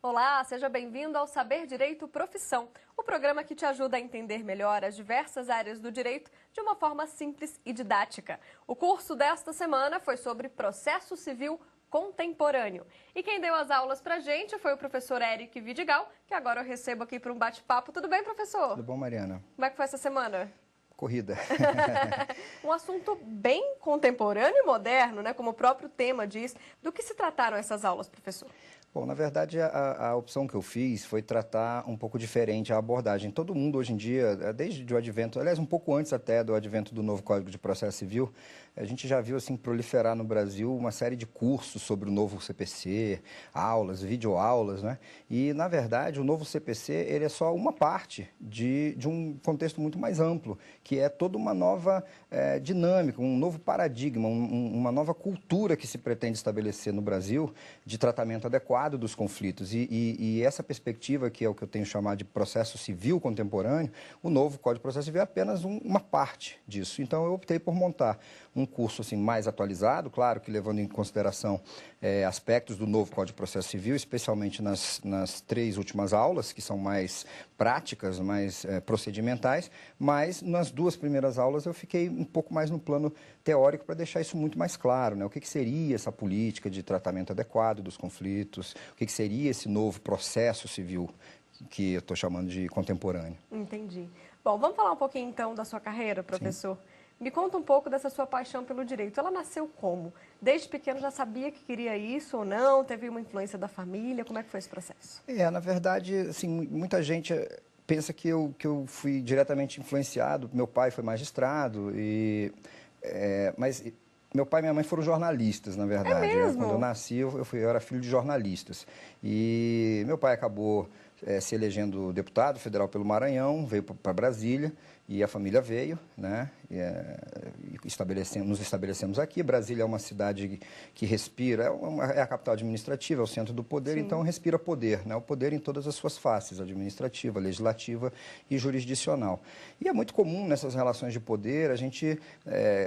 Olá, seja bem-vindo ao Saber Direito Profissão, o programa que te ajuda a entender melhor as diversas áreas do direito de uma forma simples e didática. O curso desta semana foi sobre processo civil contemporâneo. E quem deu as aulas pra gente foi o professor Eric Vidigal, que agora eu recebo aqui para um bate-papo. Tudo bem, professor? Tudo bom, Mariana? Como é que foi essa semana? Corrida. Um assunto bem contemporâneo e moderno, né? Como o próprio tema diz. Do que se trataram essas aulas, professor? Bom, na verdade, a opção que eu fiz foi tratar um pouco diferente a abordagem. Todo mundo hoje em dia, desde o advento, aliás, um pouco antes até do advento do novo Código de Processo Civil, a gente já viu assim proliferar no Brasil uma série de cursos sobre o novo CPC, aulas, videoaulas, né? E, na verdade, o novo CPC, ele é só uma parte de um contexto muito mais amplo, que é toda uma nova dinâmica, um novo paradigma, uma nova cultura que se pretende estabelecer no Brasil de tratamento adequado dos conflitos e essa perspectiva, que é o que eu tenho chamado de processo civil contemporâneo, o novo Código de Processo Civil é apenas uma parte disso. Então, eu optei por montar um curso assim, mais atualizado, claro que levando em consideração aspectos do novo Código de Processo Civil, especialmente nas 3 últimas aulas, que são mais práticas, mais procedimentais, mas nas 2 primeiras aulas eu fiquei um pouco mais no plano teórico para deixar isso muito mais claro, né? O que seria essa política de tratamento adequado dos conflitos, o que seria esse novo processo civil que eu estou chamando de contemporâneo. Entendi. Bom, vamos falar um pouquinho então da sua carreira, professor? Sim. Me conta um pouco dessa sua paixão pelo direito. Ela nasceu como? Desde pequeno já sabia que queria isso ou não? Teve uma influência da família? Como é que foi esse processo? Na verdade, assim, muita gente pensa que eu fui diretamente influenciado. Meu pai foi magistrado, mas meu pai e minha mãe foram jornalistas, na verdade. É mesmo? Quando eu nasci, eu era filho de jornalistas. E meu pai acabou se elegendo deputado federal pelo Maranhão, veio para Brasília e a família veio, né? Nos estabelecemos aqui. Brasília é uma cidade que respira, é a capital administrativa, é o centro do poder, Sim. Então respira poder, né? O poder em todas as suas faces, administrativa, legislativa e jurisdicional. E é muito comum nessas relações de poder, a gente,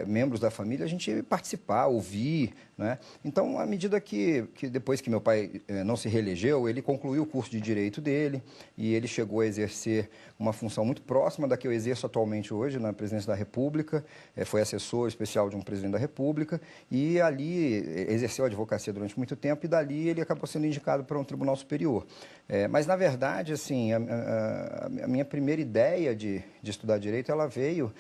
membros da família, a gente participar, ouvir, né? Então, à medida que depois que meu pai não se reelegeu, ele concluiu o curso de Direito dele e ele chegou a exercer uma função muito próxima da que eu exerço atualmente hoje na Presidência da República, foi assessor especial de um Presidente da República e ali exerceu a advocacia durante muito tempo e dali ele acabou sendo indicado para um Tribunal Superior. Mas, na verdade, assim, a minha primeira ideia de estudar Direito, ela veio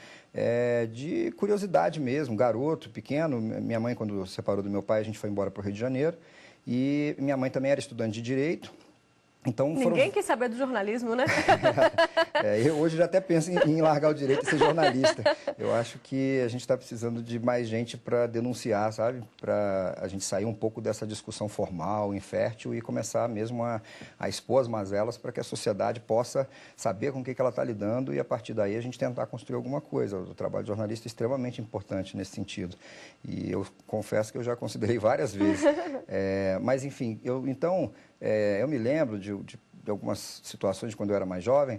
de curiosidade mesmo, garoto, pequeno. Minha mãe, quando separou do meu pai, a gente foi embora para o Rio de Janeiro e minha mãe também era estudante de Direito. Então, Ninguém quis saber do jornalismo, né? Eu hoje já até penso em largar o direito e ser jornalista. Eu acho que a gente está precisando de mais gente para denunciar, sabe? Para a gente sair um pouco dessa discussão formal, infértil e começar mesmo a expor as mazelas para que a sociedade possa saber com o que ela está lidando e a partir daí a gente tentar construir alguma coisa. O trabalho de jornalista é extremamente importante nesse sentido. E eu confesso que eu já considerei várias vezes. Mas, enfim, eu me lembro de algumas situações de quando eu era mais jovem,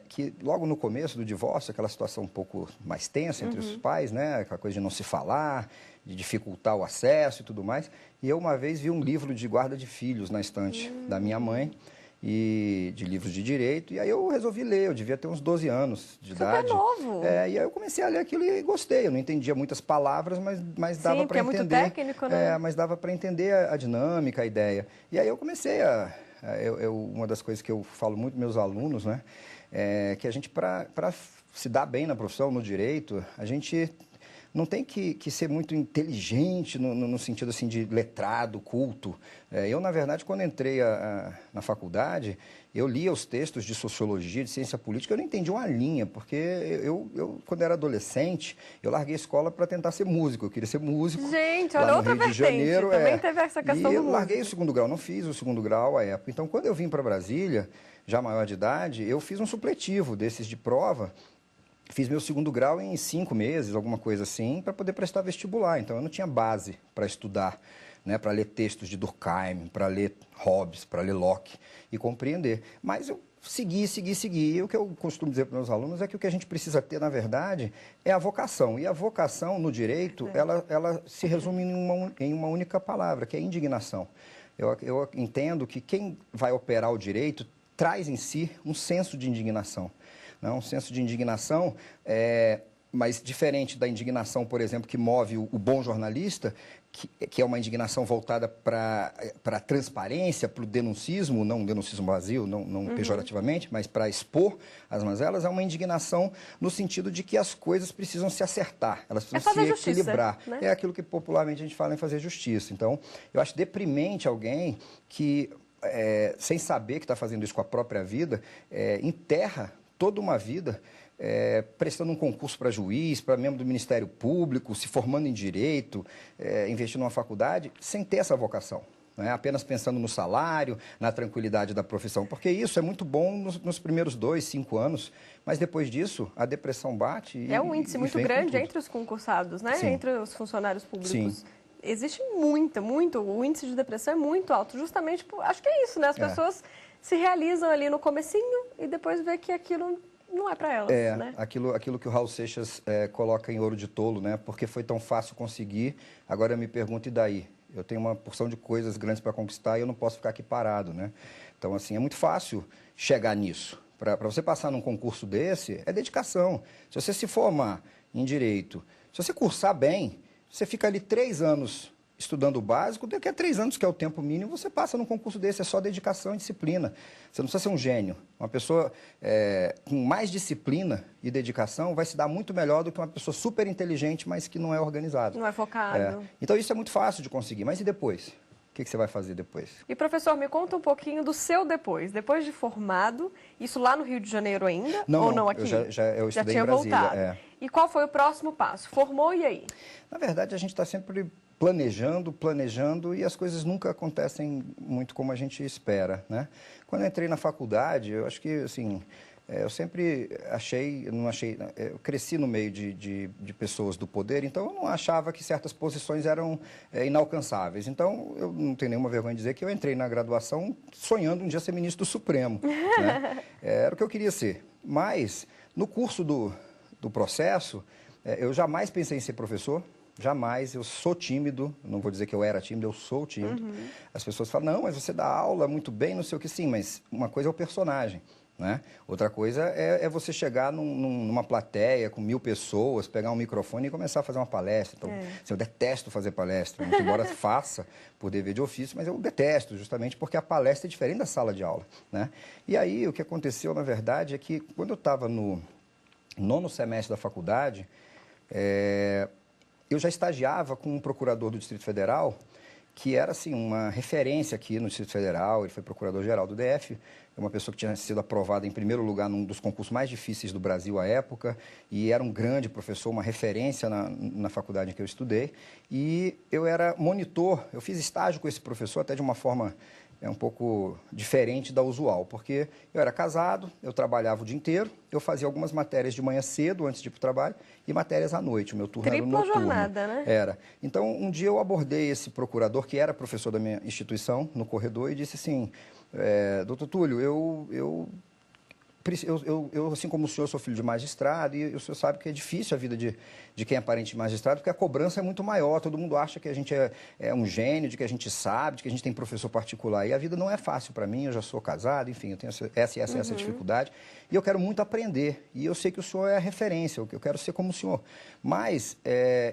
que logo no começo do divórcio, aquela situação um pouco mais tensa entre os pais, né? Aquela coisa de não se falar, de dificultar o acesso e tudo mais. E eu uma vez vi um livro de guarda de filhos na estante da minha mãe, e de livros de direito, e aí eu resolvi ler, eu devia ter uns 12 anos de idade. Super novo. E aí eu comecei a ler aquilo e gostei, eu não entendia muitas palavras, mas dava para entender. É muito técnico, né? Mas dava para entender a dinâmica, a ideia. E aí eu comecei uma das coisas que eu falo muito para meus alunos, né, que a gente, para se dar bem na profissão, no direito, a gente não tem que ser muito inteligente no sentido assim de letrado, culto. Eu, na verdade, quando entrei na faculdade, eu lia os textos de sociologia, de ciência política, eu não entendi uma linha, porque eu quando era adolescente, eu larguei a escola para tentar ser músico. Eu queria ser músico. Gente, olha, outra vertente. Janeiro, também teve essa questão do músico. E eu larguei o segundo grau, não fiz o segundo grau à época. Então, quando eu vim para Brasília, já maior de idade, eu fiz um supletivo desses de prova. Fiz meu segundo grau em 5 meses, alguma coisa assim, para poder prestar vestibular. Então, eu não tinha base para estudar, né, para ler textos de Durkheim, para ler Hobbes, para ler Locke e compreender. Mas eu segui. E o que eu costumo dizer para os meus alunos é que o que a gente precisa ter, na verdade, é a vocação. E a vocação no direito, ela se resume em uma única palavra, que é indignação. Eu entendo que quem vai operar o direito traz em si um senso de indignação. Né? Um senso de indignação, mas diferente da indignação, por exemplo, que move o bom jornalista, que é uma indignação voltada para a transparência, para o denuncismo, não um denuncismo vazio, não pejorativamente, mas para expor as mazelas, é uma indignação no sentido de que as coisas precisam se acertar, elas precisam se equilibrar. Né? É aquilo que popularmente a gente fala em fazer justiça. Então, eu acho deprimente alguém que, sem saber que está fazendo isso com a própria vida, enterra toda uma vida prestando um concurso para juiz, para membro do Ministério Público, se formando em Direito, investindo numa faculdade, sem ter essa vocação. Né? Apenas pensando no salário, na tranquilidade da profissão. Porque isso é muito bom nos primeiros 2, 5 anos, mas depois disso, a depressão bate. É um índice muito grande entre os concursados, né? Entre os funcionários públicos. Sim. Existe muito. O índice de depressão é muito alto, justamente acho que é isso, né? As pessoas se realizam ali no comecinho e depois vê que aquilo não é para elas, né? Aquilo que o Raul Seixas coloca em Ouro de Tolo, né? Porque foi tão fácil conseguir, agora eu me pergunto, e daí? Eu tenho uma porção de coisas grandes para conquistar e eu não posso ficar aqui parado, né? Então, assim, é muito fácil chegar nisso. Para você passar num concurso desse, é dedicação. Se você se formar em Direito, se você cursar bem, você fica ali 3 anos estudando o básico, daqui a 3 anos, que é o tempo mínimo, você passa num concurso desse, é só dedicação e disciplina. Você não precisa ser um gênio. Uma pessoa com mais disciplina e dedicação vai se dar muito melhor do que uma pessoa super inteligente, mas que não é organizada. Não é focado. Então, isso é muito fácil de conseguir. Mas e depois? O que você vai fazer depois? E, professor, me conta um pouquinho do seu depois. Depois de formado, isso lá no Rio de Janeiro ainda? Não aqui? Eu estudei tinha em Brasília. Voltado. E qual foi o próximo passo? Formou e aí? Na verdade, a gente está sempre planejando e as coisas nunca acontecem muito como a gente espera, né? Quando eu entrei na faculdade, eu acho que, assim, eu sempre eu cresci no meio de pessoas do poder, então eu não achava que certas posições eram inalcançáveis. Então, eu não tenho nenhuma vergonha de dizer que eu entrei na graduação sonhando um dia ser ministro do Supremo, né? Era o que eu queria ser. Mas, no curso do processo, eu jamais pensei em ser professor. Jamais, eu sou tímido, não vou dizer que eu era tímido, eu sou tímido. As pessoas falam, não, mas você dá aula muito bem, não sei o que, sim, mas uma coisa é o personagem, né? Outra coisa é você chegar numa plateia com 1000 pessoas, pegar um microfone e começar a fazer uma palestra. Então, assim, eu detesto fazer palestra, muito embora faça por dever de ofício, mas eu detesto, justamente porque a palestra é diferente da sala de aula, né? E aí, o que aconteceu, na verdade, é que quando eu estava no 9º semestre da faculdade, eu já estagiava com um procurador do Distrito Federal, que era, assim, uma referência aqui no Distrito Federal. Ele foi procurador-geral do DF, uma pessoa que tinha sido aprovada em primeiro lugar num dos concursos mais difíceis do Brasil à época, e era um grande professor, uma referência na faculdade em que eu estudei. E eu era monitor, eu fiz estágio com esse professor até de uma forma um pouco diferente da usual, porque eu era casado, eu trabalhava o dia inteiro, eu fazia algumas matérias de manhã cedo, antes de ir para o trabalho, e matérias à noite. O meu turno era noturno. Tripla jornada, né? Era. Então, um dia eu abordei esse procurador, que era professor da minha instituição, no corredor, e disse assim, doutor Túlio, eu, assim como o senhor, sou filho de magistrado, e o senhor sabe que é difícil a vida de quem é parente de magistrado, porque a cobrança é muito maior, todo mundo acha que a gente é um gênio, de que a gente sabe, de que a gente tem professor particular, e a vida não é fácil para mim, eu já sou casado, enfim, eu tenho essa dificuldade, e eu quero muito aprender, e eu sei que o senhor é a referência, eu quero ser como o senhor, mas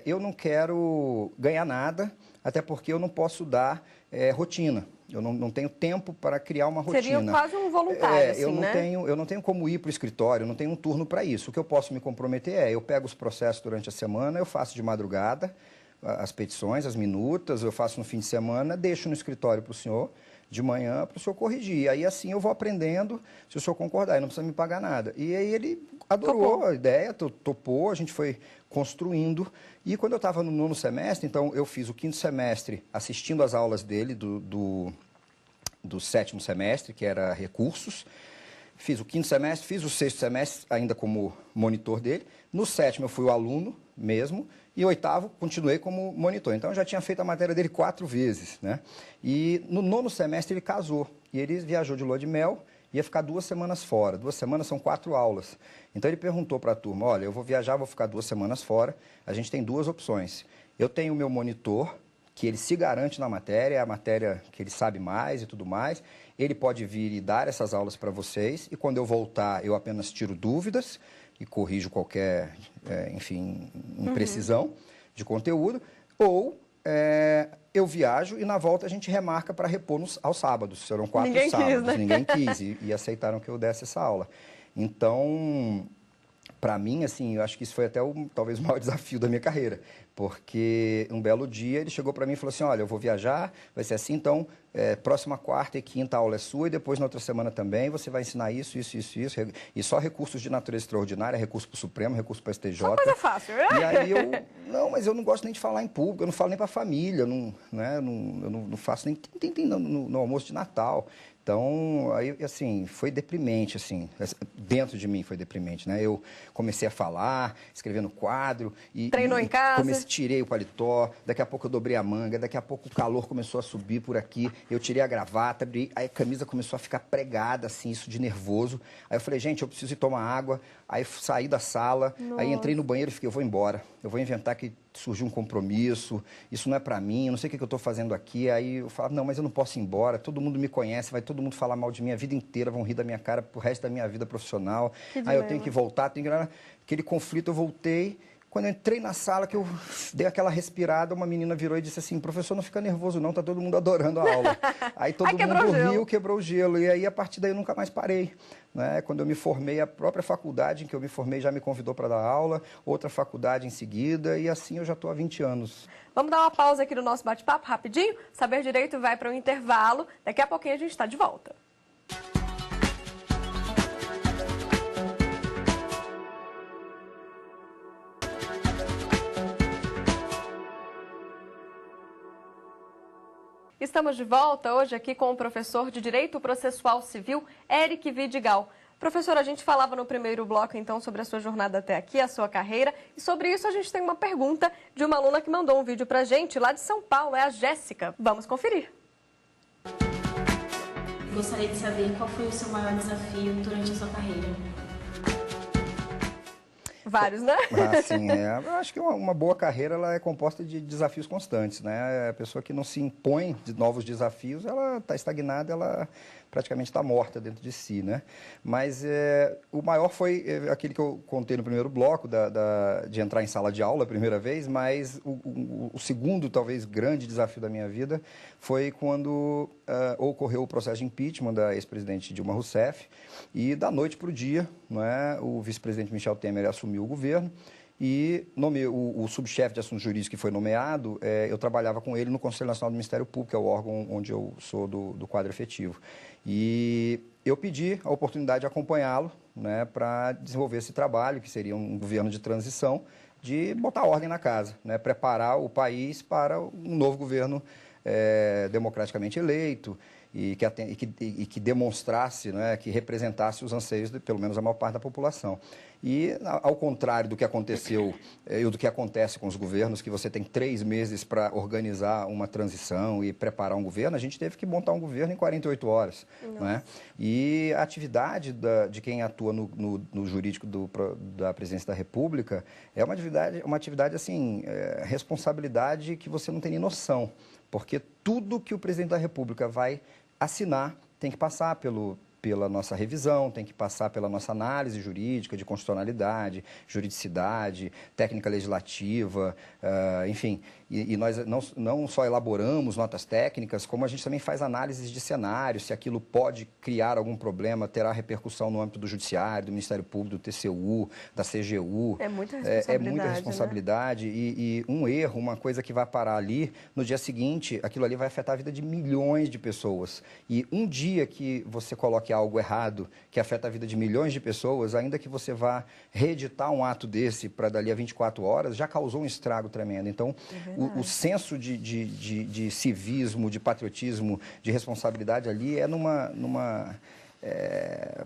eu não quero ganhar nada, até porque eu não posso dar rotina. Eu não tenho tempo para criar uma rotina. Seria quase um voluntário, assim, eu não tenho como ir para o escritório, eu não tenho um turno para isso. O que eu posso me comprometer eu pego os processos durante a semana, eu faço de madrugada as petições, as minutas, eu faço no fim de semana, deixo no escritório para o senhor, de manhã, para o senhor corrigir. E aí, assim, eu vou aprendendo, se o senhor concordar, e não precisa me pagar nada. E aí ele adorou a ideia, topou, a gente foi construindo. E quando eu estava no 9º semestre, então eu fiz o 5º semestre assistindo às aulas dele do 7º semestre, que era recursos. Fiz o 5º semestre, fiz o 6º semestre ainda como monitor dele. No 7º eu fui o aluno mesmo. E o 8º continuei como monitor. Então eu já tinha feito a matéria dele 4 vezes, né? E no 9º semestre ele casou. E ele viajou de lua de mel, ia ficar 2 semanas fora. 2 semanas são 4 aulas. Então ele perguntou para a turma, olha, eu vou viajar, vou ficar 2 semanas fora. A gente tem 2 opções. Eu tenho o meu monitor, que ele se garante na matéria, é a matéria que ele sabe mais e tudo mais. Ele pode vir e dar essas aulas para vocês, e quando eu voltar, eu apenas tiro dúvidas e corrijo qualquer, enfim, imprecisão de conteúdo, ou eu viajo e na volta a gente remarca para repor aos sábados. Serão 4 sábados. Né? Ninguém quis e aceitaram que eu desse essa aula. Então, para mim, assim, eu acho que isso foi até talvez o maior desafio da minha carreira, porque um belo dia ele chegou para mim e falou assim, olha, eu vou viajar, vai ser assim, então, próxima quarta e quinta aula é sua, e depois na outra semana também você vai ensinar isso, e só recursos de natureza extraordinária, recurso para o Supremo, recurso para o STJ. Só coisa fácil. E aí mas eu não gosto nem de falar em público, eu não falo nem para a família, eu não faço nem no almoço de Natal. Então, aí, assim, foi deprimente, assim, dentro de mim foi deprimente, né? Eu comecei a falar, escrever no quadro. Treinou em casa? Tirei o paletó, daqui a pouco eu dobrei a manga, daqui a pouco o calor começou a subir por aqui, eu tirei a gravata, aí a camisa começou a ficar pregada, assim, isso de nervoso. Aí eu falei, gente, eu preciso ir tomar água. Aí saí da sala, aí entrei no banheiro e fiquei, eu vou embora. Eu vou inventar que surgiu um compromisso, isso não é pra mim, eu não sei o que eu tô fazendo aqui. Aí eu falava, não, mas eu não posso ir embora, todo mundo me conhece, vai todo mundo falar mal de mim a vida inteira, vão rir da minha cara pro resto da minha vida profissional. Aí eu tenho que voltar, aquele conflito, eu voltei. Quando eu entrei na sala, que eu dei aquela respirada, uma menina virou e disse assim, professor, não fica nervoso não, tá todo mundo adorando a aula. Aí todo mundo riu, quebrou o gelo. E aí, a partir daí, eu nunca mais parei. Né? Quando eu me formei, a própria faculdade em que eu me formei já me convidou para dar aula, outra faculdade em seguida, e assim eu já estou há 20 anos. Vamos dar uma pausa aqui no nosso bate-papo, rapidinho? Saber Direito vai para um intervalo. Daqui a pouquinho a gente está de volta. Estamos de volta hoje aqui com o professor de Direito Processual Civil, Eric Vidigal. Professor, a gente falava no primeiro bloco, então, sobre a sua jornada até aqui, a sua carreira. E sobre isso a gente tem uma pergunta de uma aluna que mandou um vídeo pra gente, lá de São Paulo, é a Jéssica. Vamos conferir. Gostaria de saber qual foi o seu maior desafio durante a sua carreira. Vários, né? Sim, eu acho que uma boa carreira ela é composta de desafios constantes, né? A pessoa que não se impõe de novos desafios, ela está estagnada, ela praticamente está morta dentro de si, né? Mas o maior foi aquele que eu contei no primeiro bloco, de entrar em sala de aula a primeira vez, mas o segundo, talvez, grande desafio da minha vida foi quando ocorreu o processo de impeachment da ex-presidente Dilma Rousseff, e da noite para o dia, né, o vice-presidente Michel Temer assumiu o governo, e o subchefe de assuntos jurídicos que foi nomeado, eu trabalhava com ele no Conselho Nacional do Ministério Público, que é o órgão onde eu sou do quadro efetivo. E eu pedi a oportunidade de acompanhá-lo, né, para desenvolver esse trabalho, que seria um governo de transição, de botar ordem na casa, né, preparar o país para um novo governo democraticamente eleito, e que demonstrasse, né, que representasse os anseios de, pelo menos, a maior parte da população. E, ao contrário do que aconteceu e do que acontece com os governos, que você tem 3 meses para organizar uma transição e preparar um governo, a gente teve que montar um governo em 48 horas. Né? E a atividade de quem atua no jurídico da Presidência da República é uma atividade assim, responsabilidade que você não tem nem noção, porque tudo que o Presidente da República vai assinar tem que passar pela nossa revisão, tem que passar pela nossa análise jurídica de constitucionalidade, juridicidade, técnica legislativa, enfim. E nós não só elaboramos notas técnicas, como a gente também faz análises de cenário, se aquilo pode criar algum problema, terá repercussão no âmbito do Judiciário, do Ministério Público, do TCU, da CGU. É muita responsabilidade. É muita responsabilidade, né? E um erro, uma coisa que vai parar ali, no dia seguinte, aquilo ali vai afetar a vida de milhões de pessoas. E um dia que você coloque algo errado, que afeta a vida de milhões de pessoas, ainda que você vá reeditar um ato desse para dali a 24 horas, já causou um estrago tremendo. Então, o senso de civismo, de patriotismo, de responsabilidade ali é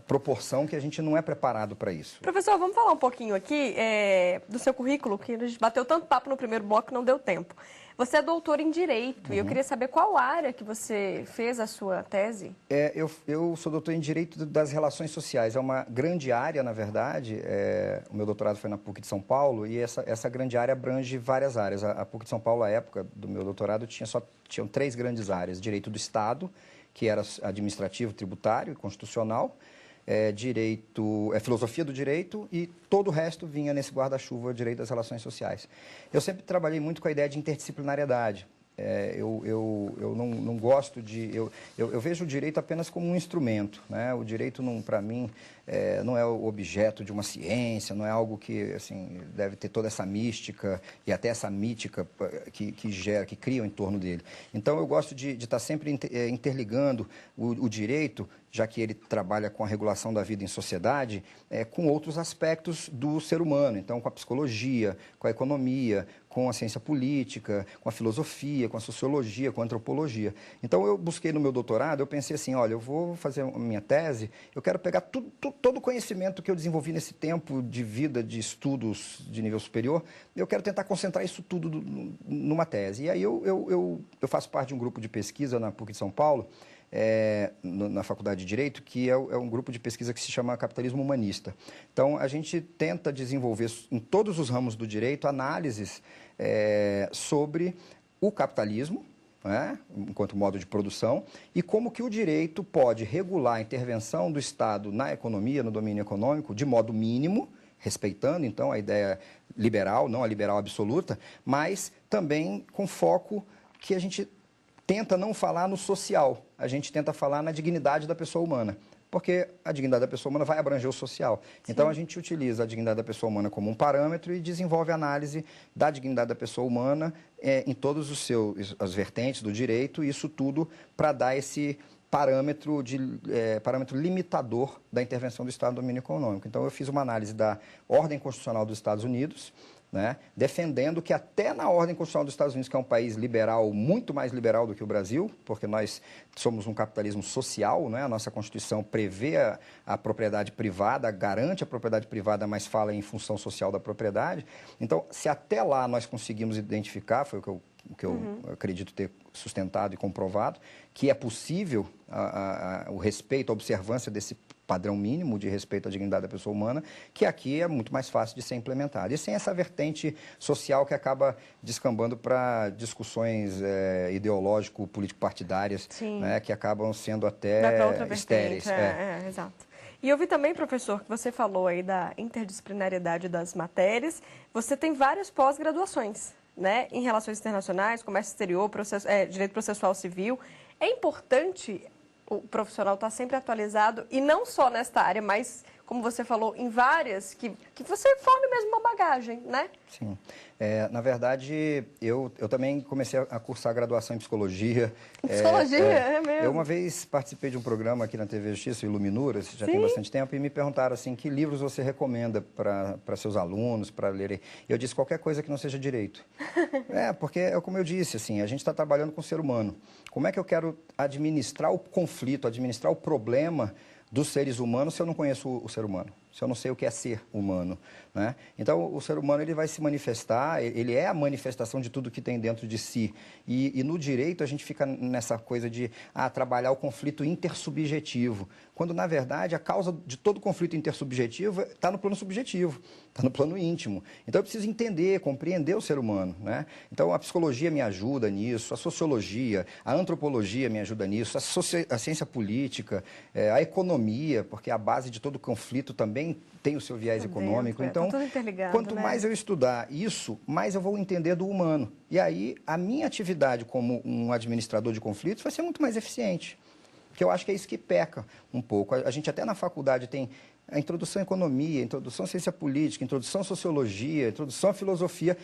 proporção que a gente não é preparado para isso. Professor, vamos falar um pouquinho aqui do seu currículo, que a gente bateu tanto papo no primeiro bloco que não deu tempo. Você é doutor em Direito e eu queria saber qual área que você fez a sua tese. Eu sou doutor em Direito das Relações Sociais. É uma grande área, na verdade. O meu doutorado foi na PUC de São Paulo e essa grande área abrange várias áreas. A PUC de São Paulo, à época do meu doutorado, tinham 3 grandes áreas. Direito do Estado, que era administrativo, tributário e constitucional. Filosofia do direito e todo o resto vinha nesse guarda-chuva direito das relações sociais. Eu sempre trabalhei muito com a ideia de interdisciplinariedade. Eu não gosto de... Eu vejo o direito apenas como um instrumento, né? O direito, para mim, não é o objeto de uma ciência, não é algo que assim, deve ter toda essa mística e até essa mítica que criam em torno dele. Então, eu gosto de estar sempre interligando o direito, já que ele trabalha com a regulação da vida em sociedade, com outros aspectos do ser humano. Então, com a psicologia, com a economia, com a ciência política, com a filosofia, com a sociologia, com a antropologia. Então, eu busquei no meu doutorado, eu pensei assim, olha, eu vou fazer a minha tese, eu quero pegar todo o conhecimento que eu desenvolvi nesse tempo de vida, de estudos de nível superior, eu quero tentar concentrar isso tudo numa tese. E aí eu faço parte de um grupo de pesquisa na PUC de São Paulo, na Faculdade de Direito, que é um grupo de pesquisa que se chama Capitalismo Humanista. Então, a gente tenta desenvolver em todos os ramos do direito análises sobre o capitalismo, né, enquanto modo de produção, e como que o direito pode regular a intervenção do Estado na economia, no domínio econômico, de modo mínimo, respeitando, então, a ideia liberal, não a liberal absoluta, mas também com foco que a gente tenta não falar no social, a gente tenta falar na dignidade da pessoa humana, porque a dignidade da pessoa humana vai abranger o social. Sim. Então, a gente utiliza a dignidade da pessoa humana como um parâmetro e desenvolve análise da dignidade da pessoa humana em todas as vertentes do direito, e isso tudo para dar esse parâmetro limitador da intervenção do Estado no domínio econômico. Então, eu fiz uma análise da ordem constitucional dos Estados Unidos, né, defendendo que até na ordem constitucional dos Estados Unidos, que é um país liberal, muito mais liberal do que o Brasil, porque nós somos um capitalismo social, né, a nossa Constituição prevê a propriedade privada, garante a propriedade privada, mas fala em função social da propriedade. Então, se até lá nós conseguimos identificar, foi o que eu acredito ter sustentado e comprovado, que é possível o respeito, a observância desse padrão mínimo de respeito à dignidade da pessoa humana, que aqui é muito mais fácil de ser implementado. E sem essa vertente social que acaba descambando para discussões ideológico-político-partidárias, né, que acabam sendo até estéreis. Exato. E eu vi também, professor, que você falou aí da interdisciplinariedade das matérias. Você tem várias pós-graduações, né, em relações internacionais, comércio exterior, direito processual civil. É importante o profissional estar sempre atualizado, e não só nesta área, mas, como você falou, em várias, que você forme mesmo uma bagagem, né? Sim. Na verdade, eu também comecei a cursar graduação em psicologia. Psicologia, é mesmo? Eu uma vez participei de um programa aqui na TV Justiça, Iluminuras, já tem bastante tempo, e me perguntaram assim, que livros você recomenda para seus alunos, para lerem? Eu disse, qualquer coisa que não seja direito. Porque, como eu disse, assim, a gente está trabalhando com o ser humano. Como é que eu quero administrar o conflito, administrar o problema dos seres humanos se eu não conheço o ser humano? Se eu não sei o que é ser humano, né? Então, o ser humano ele vai se manifestar, ele é a manifestação de tudo que tem dentro de si. E no direito a gente fica nessa coisa de trabalhar o conflito intersubjetivo, quando, na verdade, a causa de todo conflito intersubjetivo está no plano subjetivo, está no plano íntimo. Então, eu preciso entender, compreender o ser humano, né? Então, a psicologia me ajuda nisso, a sociologia, a antropologia me ajuda nisso, a ciência política, a economia, porque a base de todo conflito também tem o seu viés econômico. Então, tá tudo interligado, quanto né? mais eu estudar isso, mais eu vou entender do humano. E aí, a minha atividade como um administrador de conflitos vai ser muito mais eficiente. Porque eu acho que é isso que peca um pouco. A gente até na faculdade tem a introdução à economia, a introdução à ciência política, a introdução à sociologia, a introdução à filosofia,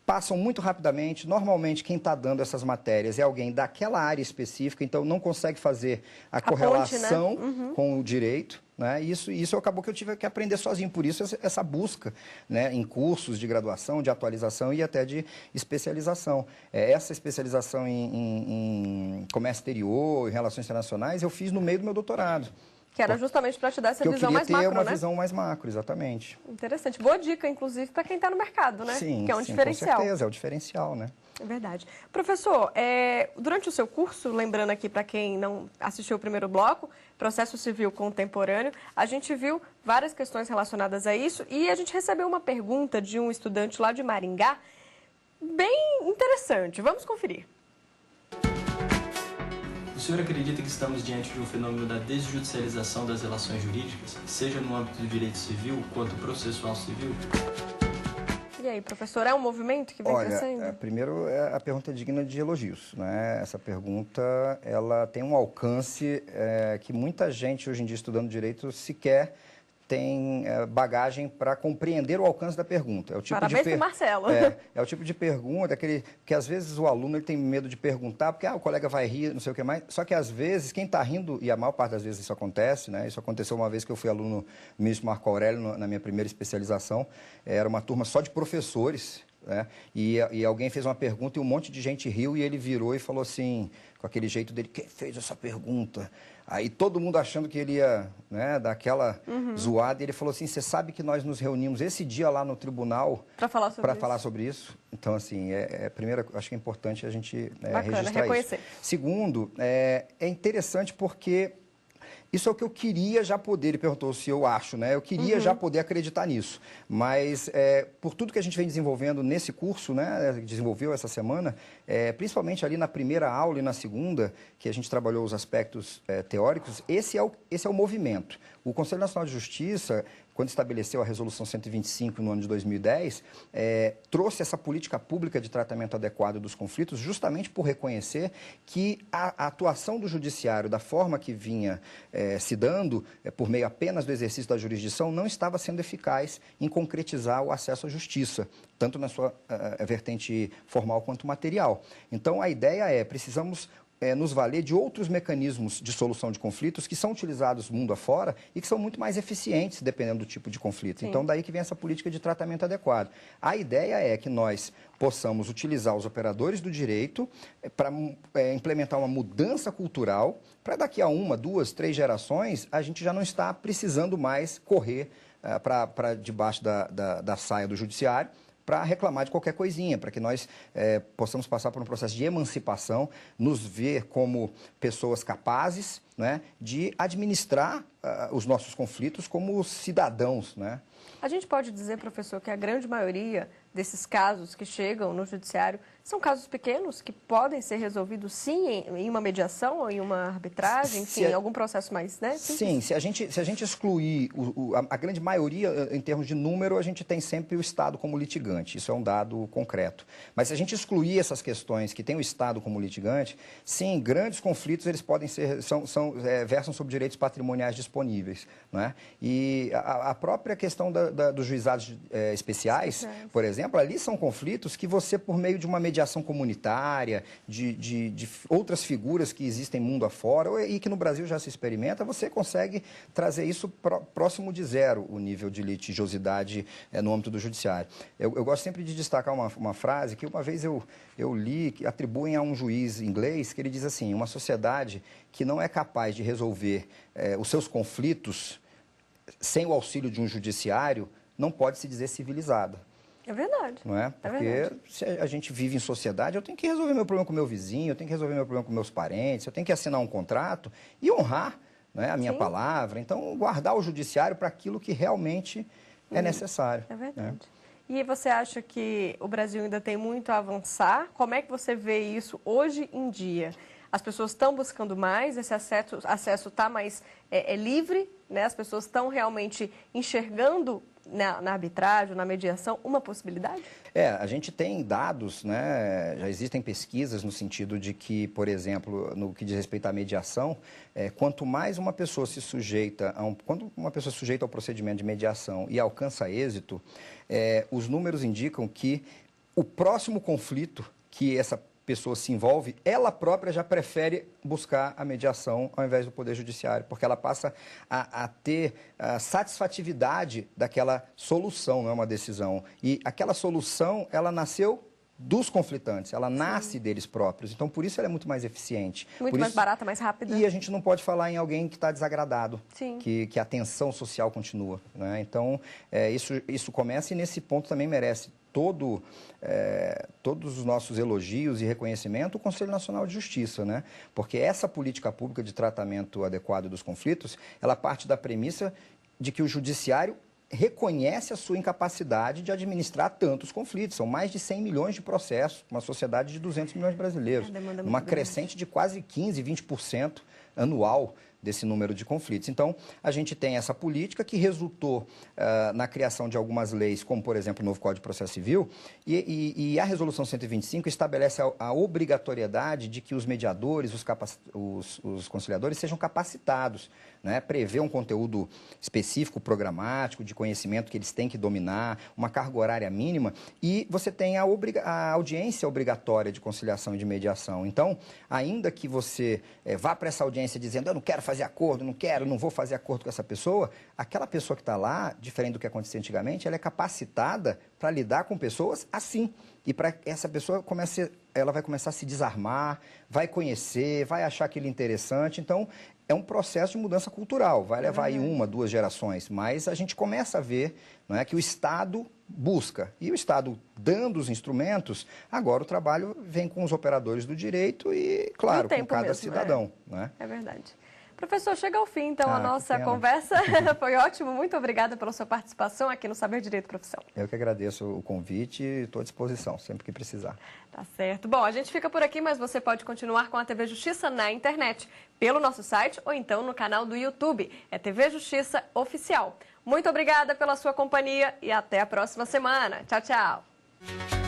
passam muito rapidamente. Normalmente, quem está dando essas matérias é alguém daquela área específica, então não consegue fazer a correlação, ponte, né? Com o direito. Né? Isso acabou que eu tive que aprender sozinho. Por isso, essa busca, né, em cursos de graduação, de atualização e até de especialização. Essa especialização em comércio exterior, em relações internacionais, eu fiz no meio do meu doutorado. Que era justamente para te dar essa visão mais macro, né? Eu queria ter uma visão mais macro, exatamente. Interessante. Boa dica, inclusive, para quem está no mercado, né? Sim, que é um sim, diferencial. Com certeza, é o diferencial, né? É verdade. Professor, durante o seu curso, lembrando aqui para quem não assistiu o primeiro bloco, Processo Civil Contemporâneo, a gente viu várias questões relacionadas a isso e a gente recebeu uma pergunta de um estudante lá de Maringá, bem interessante. Vamos conferir. O senhor acredita que estamos diante de um fenômeno da desjudicialização das relações jurídicas, seja no âmbito do direito civil quanto processual civil? E aí, professor, é um movimento que vem crescendo? Primeiro, a pergunta é digna de elogios, né? Essa pergunta, ela tem um alcance que muita gente hoje em dia estudando direito sequer tem bagagem para compreender o alcance da pergunta. É o tipo Parabéns para o Marcelo. É o tipo de pergunta que às vezes o aluno ele tem medo de perguntar, porque o colega vai rir, não sei o que mais. Só que às vezes quem está rindo, e a maior parte das vezes isso acontece, né? Isso aconteceu uma vez que eu fui aluno do ministro Marco Aurélio, na minha primeira especialização. Era uma turma só de professores, né? E alguém fez uma pergunta e um monte de gente riu e ele virou e falou assim, com aquele jeito dele, quem fez essa pergunta? Aí todo mundo achando que ele ia, né, dar aquela zoada, e ele falou assim, você sabe que nós nos reunimos esse dia lá no tribunal para falar sobre isso? Então, assim, primeiro, acho que é importante a gente registrar reconhecer. isso. Segundo, é interessante porque isso é o que eu queria já poder, ele perguntou se eu acho, né? Eu queria já poder acreditar nisso, mas por tudo que a gente vem desenvolvendo nesse curso, né? Desenvolveu essa semana, principalmente ali na primeira aula e na segunda, que a gente trabalhou os aspectos teóricos, esse é o movimento. O Conselho Nacional de Justiça, quando estabeleceu a Resolução 125 no ano de 2010, trouxe essa política pública de tratamento adequado dos conflitos justamente por reconhecer que a atuação do judiciário, da forma que vinha se dando, por meio apenas do exercício da jurisdição, não estava sendo eficaz em concretizar o acesso à justiça, tanto na sua vertente formal quanto material. Então, a ideia precisamos nos valer de outros mecanismos de solução de conflitos que são utilizados mundo afora e que são muito mais eficientes, dependendo do tipo de conflito. Sim. Então, daí que vem essa política de tratamento adequado. A ideia é que nós possamos utilizar os operadores do direito para implementar uma mudança cultural, para daqui a 1, 2, 3 gerações, a gente já não está precisando mais correr para debaixo da saia do judiciário, para reclamar de qualquer coisinha, para que nós possamos passar por um processo de emancipação, nos ver como pessoas capazes, né, de administrar os nossos conflitos como cidadãos, né? A gente pode dizer, professor, que a grande maioria desses casos que chegam no judiciário são casos pequenos que podem ser resolvidos, sim, em uma mediação ou em uma arbitragem, enfim, em algum processo mais, né? Sim, se a gente excluir a grande maioria, em termos de número, a gente tem sempre o Estado como litigante. Isso é um dado concreto. Mas se a gente excluir essas questões que tem o Estado como litigante, sim, grandes conflitos, eles podem ser, versam sobre direitos patrimoniais disponíveis, né? E a própria questão dos juizados especiais, por exemplo, ali são conflitos que você, por meio de uma mediação comunitária, de outras figuras que existem mundo afora e que no Brasil já se experimenta, você consegue trazer isso próximo de zero, o nível de litigiosidade no âmbito do judiciário. Eu gosto sempre de destacar uma frase que uma vez eu li, que atribuem a um juiz inglês, que ele diz assim, uma sociedade que não é capaz de resolver os seus conflitos sem o auxílio de um judiciário, não pode se dizer civilizada. É verdade. Não é? Porque se a gente vive em sociedade, eu tenho que resolver meu problema com meu vizinho, eu tenho que resolver meu problema com meus parentes, eu tenho que assinar um contrato e honrar, né, a minha palavra. Então, guardar o judiciário para aquilo que realmente é necessário. É verdade. Né? E você acha que o Brasil ainda tem muito a avançar? Como é que você vê isso hoje em dia? As pessoas estão buscando mais, esse acesso está mais livre, né? As pessoas estão realmente enxergando na arbitragem, na mediação, uma possibilidade? A gente tem dados, né? Já existem pesquisas no sentido de que, por exemplo, no que diz respeito à mediação, quanto mais uma pessoa se sujeita quando uma pessoa se sujeita ao procedimento de mediação e alcança êxito, os números indicam que o próximo conflito que essa pessoa se envolve, ela própria já prefere buscar a mediação ao invés do Poder Judiciário, porque ela passa a ter a satisfatividade daquela solução, não é uma decisão. E aquela solução, ela nasceu dos conflitantes, ela nasce deles próprios. Então, por isso ela é muito mais eficiente. Muito mais barata, mais rápida. E a gente não pode falar em alguém que está desagradado, Sim. que a tensão social continua, né? Então, isso começa e nesse ponto também merece todos os nossos elogios e reconhecimento o Conselho Nacional de Justiça, né? Porque essa política pública de tratamento adequado dos conflitos, ela parte da premissa de que o judiciário reconhece a sua incapacidade de administrar tantos conflitos. São mais de 100 milhões de processos, uma sociedade de 200 milhões de brasileiros. Uma crescente de quase 15%, 20% anual desse número de conflitos. Então, a gente tem essa política que resultou na criação de algumas leis, como, por exemplo, o novo Código de Processo Civil, e a Resolução 125 estabelece a obrigatoriedade de que os mediadores, os conciliadores sejam capacitados, né? Prevê um conteúdo específico, programático, de conhecimento que eles têm que dominar, uma carga horária mínima, e você tem a audiência obrigatória de conciliação e de mediação. Então, ainda que você vá para essa audiência dizendo, eu não quero fazer acordo, não vou fazer acordo com essa pessoa, aquela pessoa que está lá, diferente do que acontecia antigamente, ela é capacitada para lidar com pessoas assim. E para essa pessoa ela vai começar a se desarmar, vai conhecer, vai achar aquilo interessante. Então, é um processo de mudança cultural, vai levar aí 1, 2 gerações, mas a gente começa a ver, não é, que o Estado busca. E o Estado dando os instrumentos, agora o trabalho vem com os operadores do direito e, claro, com cada cidadão. Né? É verdade. Professor, chega ao fim, então, a nossa conversa. Foi ótimo. Muito obrigada pela sua participação aqui no Saber Direito Profissão. Eu que agradeço o convite e estou à disposição, sempre que precisar. Tá certo. Bom, a gente fica por aqui, mas você pode continuar com a TV Justiça na internet, pelo nosso site ou então no canal do YouTube. É TV Justiça Oficial. Muito obrigada pela sua companhia e até a próxima semana. Tchau, tchau.